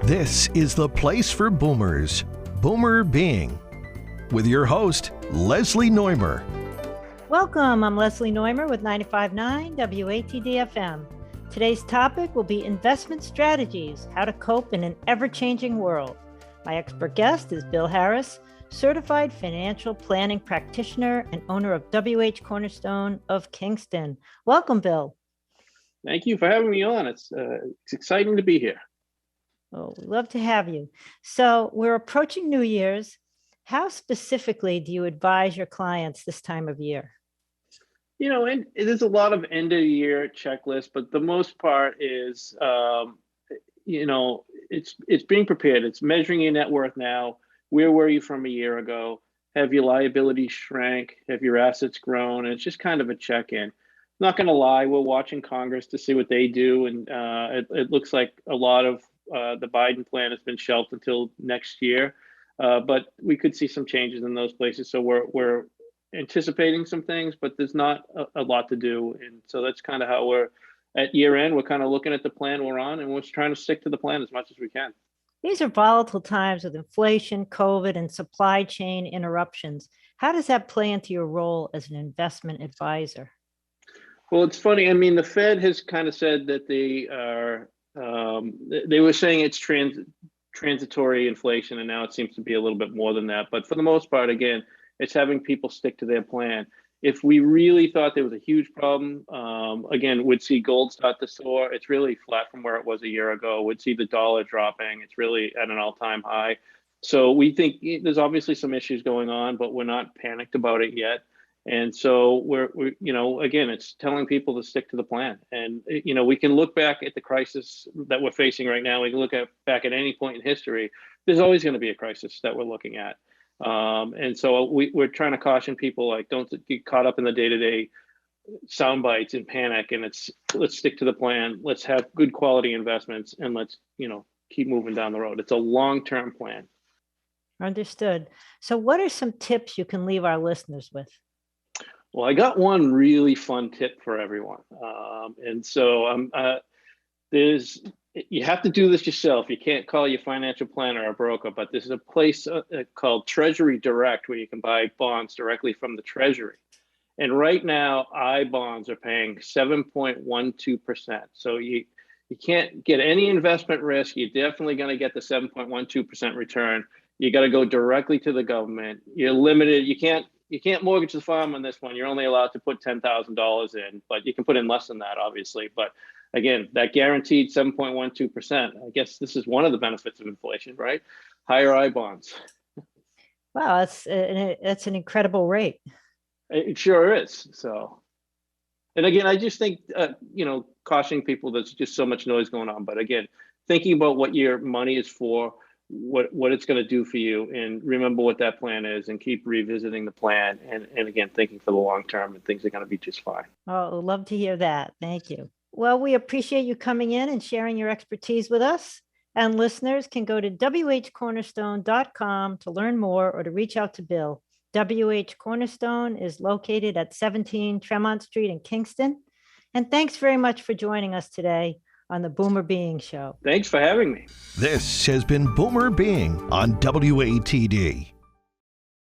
This is the place for boomers, Boomer Being, with your host, Leslie Neumer. Welcome, I'm Leslie Neumer with 95.9 WATD FM. Today's topic will be investment strategies, how to cope in an ever-changing world. My expert guest is Bill Harris, certified financial planning practitioner and owner of WH Cornerstone of Kingston. Welcome, Bill. Thank you for having me on. It's exciting to be here. Oh, we love to have you. So we're approaching New Year's. How specifically do you advise your clients this time of year? You know, and there's a lot of end of the year checklists, but the most part is, it's being prepared. It's measuring your net worth now. Where were you from a year ago? Have your liabilities shrank? Have your assets grown? And it's just kind of a check-in. Not going to lie, we're watching Congress to see what they do, and it looks like a lot of the Biden plan has been shelved until next year, but we could see some changes in those places. So we're anticipating some things, but there's not a lot to do, and so that's kind of how we're at year end. We're kind of looking at the plan we're on, and we're trying to stick to the plan as much as we can. These are volatile times with inflation, COVID, and supply chain interruptions. How does that play into your role as an investment advisor? Well, it's funny. I mean, the Fed has kind of said that they are. They were saying it's transitory inflation, and now it seems to be a little bit more than that. But for the most part, again, it's having people stick to their plan. If we really thought there was a huge problem, again, we'd see gold start to soar. It's really flat from where it was a year ago. We'd see the dollar dropping. It's really at an all-time high. So we think there's obviously some issues going on, but we're not panicked about it yet. And so we're again, it's telling people to stick to the plan. And, we can look back at the crisis that we're facing right now. We can look back at any point in history. There's always going to be a crisis that we're looking at. And so we're trying to caution people, like, don't get caught up in the day-to-day sound bites and panic. And let's stick to the plan. Let's have good quality investments, and let's, keep moving down the road. It's a long-term plan. Understood. So what are some tips you can leave our listeners with? Well, I got one really fun tip for everyone. You have to do this yourself. You can't call your financial planner or a broker, but this is a place called Treasury Direct where you can buy bonds directly from the Treasury. And right now, I bonds are paying 7.12%. So you can't get any investment risk. You're definitely going to get the 7.12% return. You got to go directly to the government. You're limited. You can't mortgage the farm on this one. You're only allowed to put $10,000 in, but you can put in less than that, obviously. But again, that guaranteed 7.12%, I guess this is one of the benefits of inflation, right? Higher I bonds. Wow, that's an incredible rate. It sure is. So, and again, I just think, cautioning people, there's just so much noise going on. But again, thinking about what your money is for, what it's going to do for you, and remember what that plan is, and keep revisiting the plan, and again, thinking for the long term, and things are going to be just fine. Oh, love to hear that. Thank you. Well, we appreciate you coming in and sharing your expertise with us. And listeners can go to whcornerstone.com to learn more or to reach out to Bill. WH Cornerstone is located at 17 Tremont Street in Kingston. And thanks very much for joining us today on the Boomer Being Show. Thanks for having me. This has been Boomer Being on WATD.